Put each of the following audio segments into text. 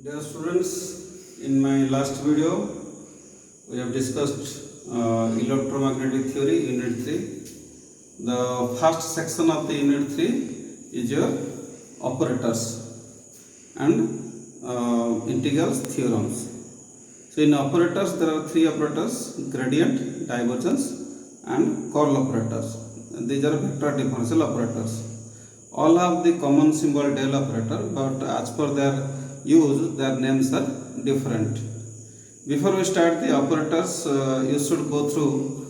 Dear students, in my last video we have discussed electromagnetic theory unit 3. The first section of the unit 3 is your operators and integrals theorems. So in operators there are three operators: gradient, divergence and curl operators. These are vector differential operators. All have the common symbol del operator, but as per their use their names are different. Before we start the operators, you should go through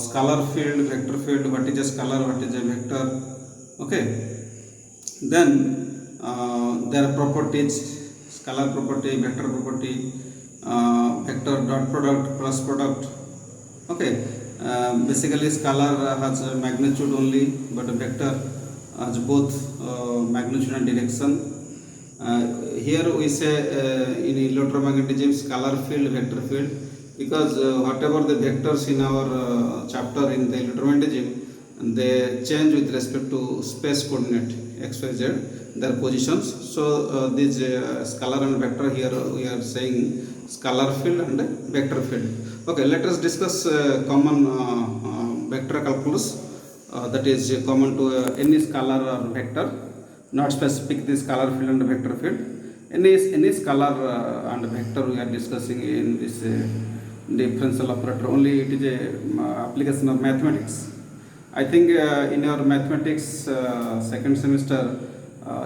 scalar field, vector field, what is a scalar, what is a vector. Okay, then their properties: scalar property, vector property, vector dot product, cross product. Okay, basically scalar has a magnitude only, but a vector has both magnitude and direction. Here we say in electromagnetism scalar field, vector field, because whatever the vectors in our chapter in the electromagnetism, they change with respect to space coordinate x, y, z, their positions. So this scalar and vector, here we are saying scalar field and vector field. Okay, let us discuss common vector calculus that is common to any scalar or vector, not specific the scalar field and vector field. Any scalar and vector we are discussing in this differential operator. Only it is a application of mathematics. I think in your mathematics second semester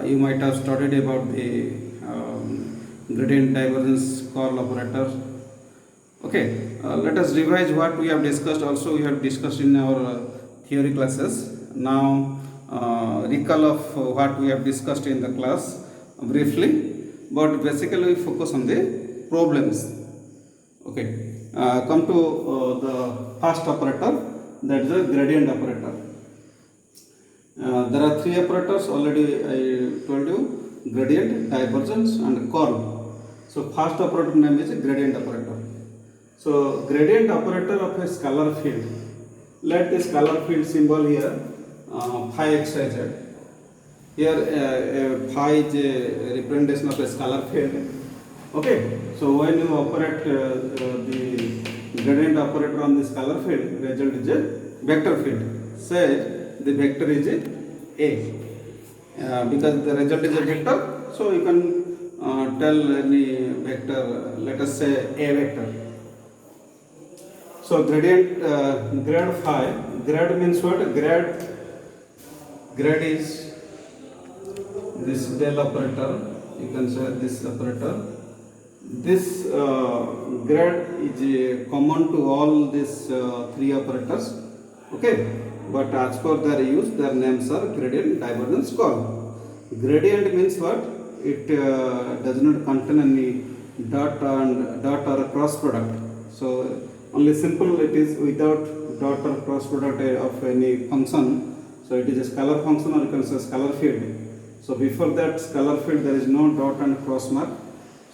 you might have studied about the gradient, divergence, curl operator. Okay, let us revise what we have discussed. Also we have discussed in our theory classes. Now recall of what we have discussed in the class briefly, but basically we focus on the problems. Okay, come to the first operator, that is a gradient operator. There are three operators already I told you: gradient, divergence and curl. So first operator name is a gradient operator. So gradient operator of a scalar field, let the scalar field symbol here phi x, y, z. Here phi is a representation of a scalar field. Okay, so when you operate the gradient operator on the scalar field, result is a vector field. Say the vector is a, because the result is a vector, so you can tell any vector, let us say a vector. So gradient grad phi, grad means what? Grad is this del operator, you can say this operator. This grad is common to all these three operators. Okay, but as per their use, their names are gradient, divergence, curl. Gradient means what? It does not contain any dot or a cross product. So only simple it is without dot or cross product of any function. So it is a scalar function, or you can say scalar field. So before that scalar field there is no dot and cross mark.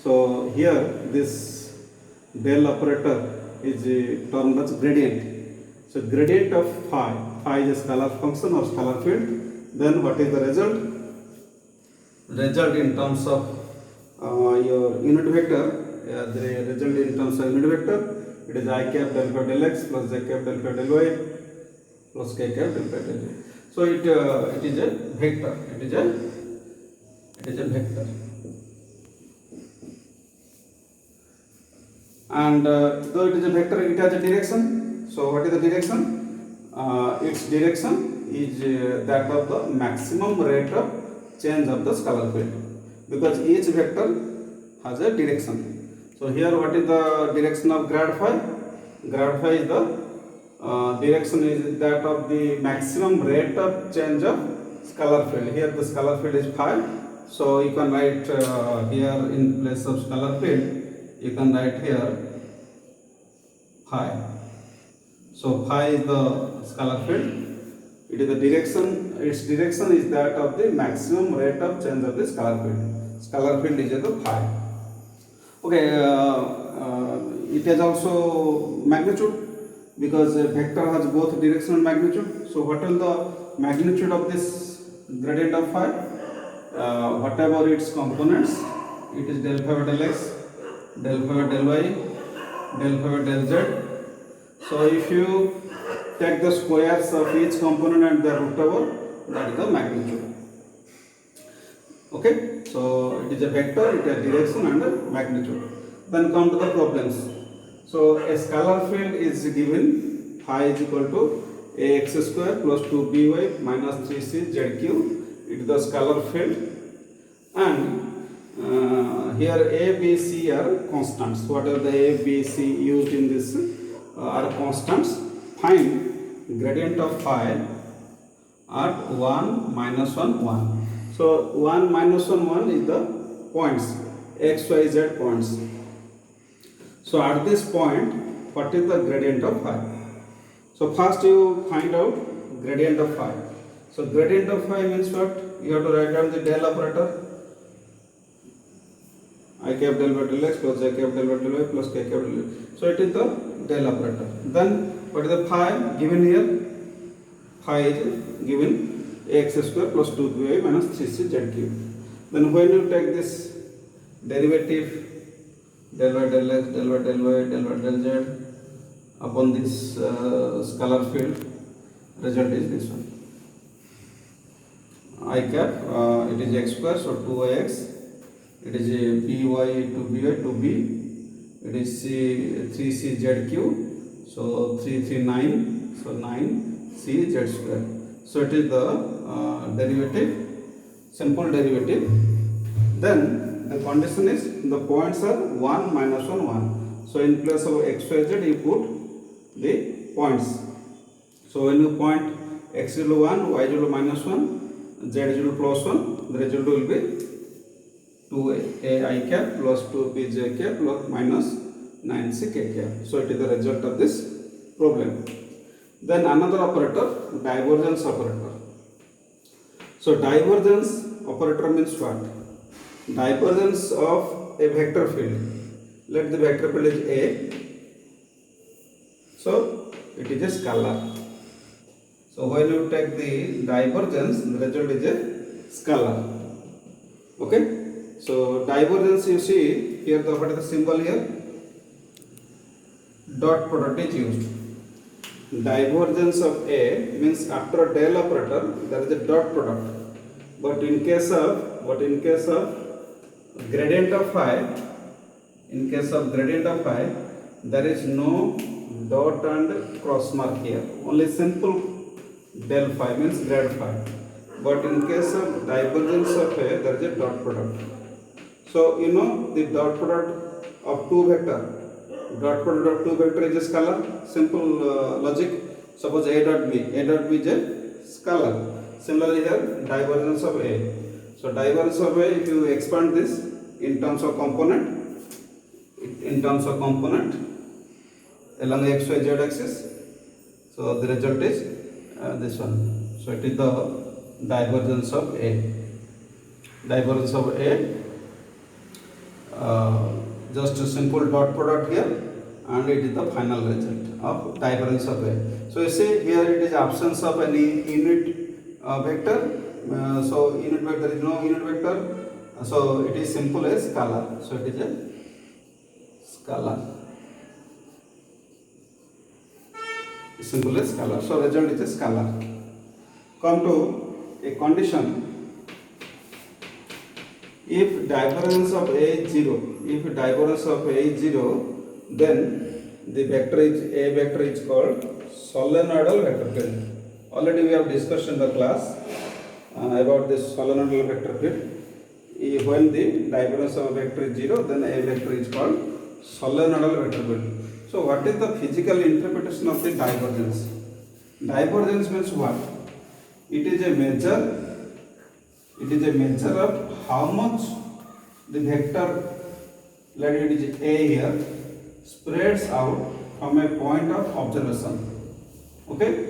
So here this del operator is termed as gradient. So gradient of phi is a scalar function or scalar field. Then what is the result? Result in terms of your unit vector. The result in terms of unit vector, it is I cap del phi del x plus j cap del phi del y plus k cap del phi del y. So it is a vector. It is a vector. And though it is a vector, it has a direction. So what is the direction? Its direction is that of the maximum rate of change of the scalar field, because each vector has a direction. So here what is the direction of grad phi? Grad phi is the direction is that of the maximum rate of change of scalar field. Here the scalar field is phi. So you can write here in place of scalar field, you can write here phi. So phi is the scalar field. It is the direction. Its direction is that of the maximum rate of change of the scalar field. Scalar field is the phi. Okay, it has also magnitude, because a vector has both direction and magnitude. So what is the magnitude of this gradient of phi? Whatever its components, it is del phi by del x, del phi by del y, del phi by del z. So if you take the squares of each component and their root over, that is the magnitude. Okay, so it is a vector, it is a direction and a magnitude. Then come to the problems. So a scalar field is given phi is equal to ax square plus 2by minus 3c zq. It is the scalar field, and here a, b, c are constants. What are the a, b, c used in this are constants. Find gradient of phi at 1, minus 1, 1. So 1, minus 1, 1 is the points, x, y, z points. So at this point, what is the gradient of phi? So first you find out gradient of phi. So gradient of phi means what? You have to write down the del operator. I cap del by del x plus j cap del by del y plus k cap del y. So it is the del operator. Then what is the phi given here? Phi is given ax square plus 2by minus 3c z cube. Then when you take this derivative del by del x, del by del y, del by del z upon this scalar field, result is this one. I cap it is x square, so 2x. It is a by to by to b. It is c 3c z cube, so 339, so 9c z square. So it is the derivative, simple derivative. Then the condition is the points are 1, minus 1, 1. So in place of x, y, z you put the points. So when you point x equal to 1, y equal to minus 1, z equal to plus 1, the result will be 2a I cap plus 2b j cap plus minus 9c k cap. So it is the result of this problem. Then another operator, divergence operator. So divergence operator means what? Divergence of a vector field. Let the vector field is A. So it is a scalar. So when you take the divergence, the result is a scalar. Okay. So divergence, you see here, the what is the symbol here? Dot product is used. Divergence of A means after del operator there is a dot product. But in case of gradient of phi, there is no dot and cross mark here. Only simple del phi means grad phi. But in case of divergence of A, there is a dot product. So you know the dot product of two vector. Dot product of two vector is a scalar. Simple logic. Suppose A dot B is a scalar. Similarly here, divergence of A. So divergence of A, if you expand this in terms of component along x, y, z axis, so the result is this one. So it is the divergence of A. Divergence of A, just a simple dot product here, and it is the final result of divergence of A. So you see here it is absence of any unit vector. So unit vector, there is no unit vector. So it is simple as scalar. So it is a scalar. Simple as scalar. So result is a scalar. Come to a condition. If divergence of A is 0, then the vector is A vector is called solenoidal vector field. Already we have discussed in the class about this solenoidal vector field. When the divergence of a vector is 0, then A vector is called solenoidal vector field. So what is the physical interpretation of the divergence? Divergence means what? It is a measure of how much the vector, let it is A here, spreads out from a point of observation. Okay.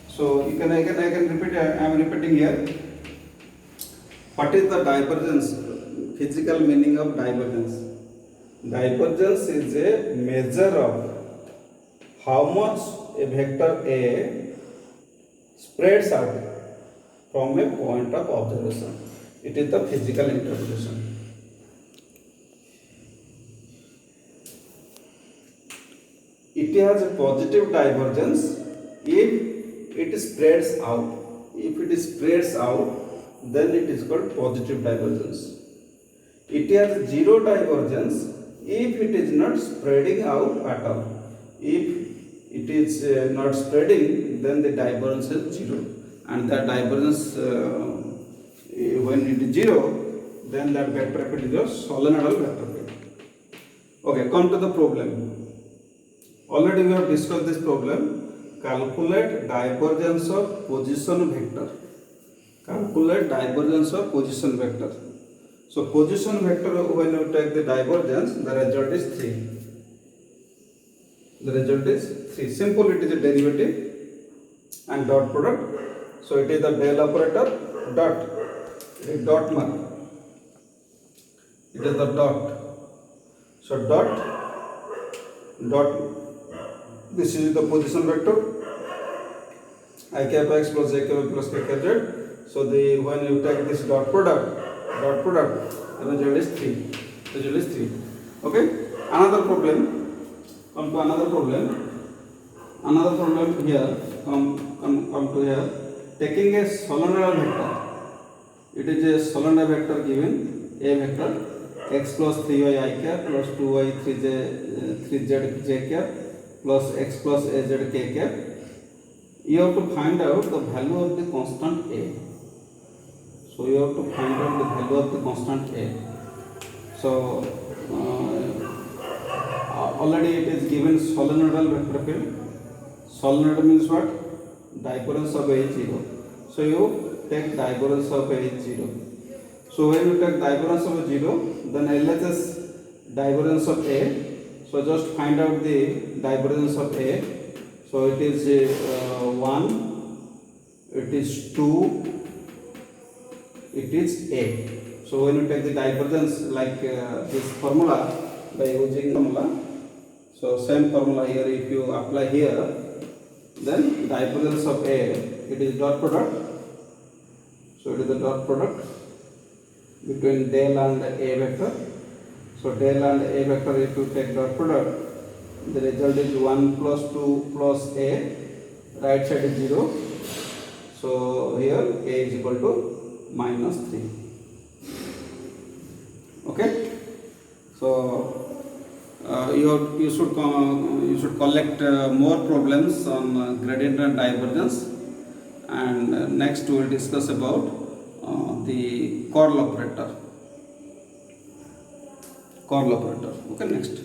So you can I can repeat. I am repeating here. What is the divergence? Physical meaning of divergence. Divergence is a measure of how much a vector A spreads out from a point of observation. It is the physical interpretation. It has a positive divergence if it spreads out. If it spreads out, then it is called positive divergence. It has zero divergence if it is not spreading out at all. If it is not spreading, then the divergence is zero, and that divergence when it is zero, then that vector field is a solenoidal vector field. Okay, come to the problem. Already we have discussed this problem. Calculate divergence of position vector. Calculate divergence of position vector. So position vector, when you take the divergence, the result is 3. The result is 3. Simple, it is a derivative and dot product. So it is the del operator, dot. It is dot mark. It is the dot. So dot. This is the position vector, I cap x plus j cap plus k cap z. So when you take this dot product, the result is 3. Result is 3. Okay. Another problem. Come to another problem. Another problem here. Come to here. Taking a solenoidal vector. It is a solenoid vector given a vector x plus 3y I cap plus 2y 3z j cap plus x plus az k cap. You have to find out the value of the constant a. So you have to find out the value of the constant a. So already it is given solenoidal vector field. Solenoid means what? Divergence of a is 0. So you take divergence of a is 0. So when you take divergence of 0, then LHS divergence of a. So just find out the divergence of a. So it is 1, it is 2, it is a. So when you take the divergence like this formula, by using formula, so same formula here, if you apply here, then divergence of a, it is dot product. So it is the dot product between del and a vector. So del and a vector, if you take dot product, the result is 1 plus 2 plus a, right side is 0. So here a is equal to minus 3. Okay. So you should collect more problems on gradient and divergence, and next we will discuss about the curl operator. Okay, next.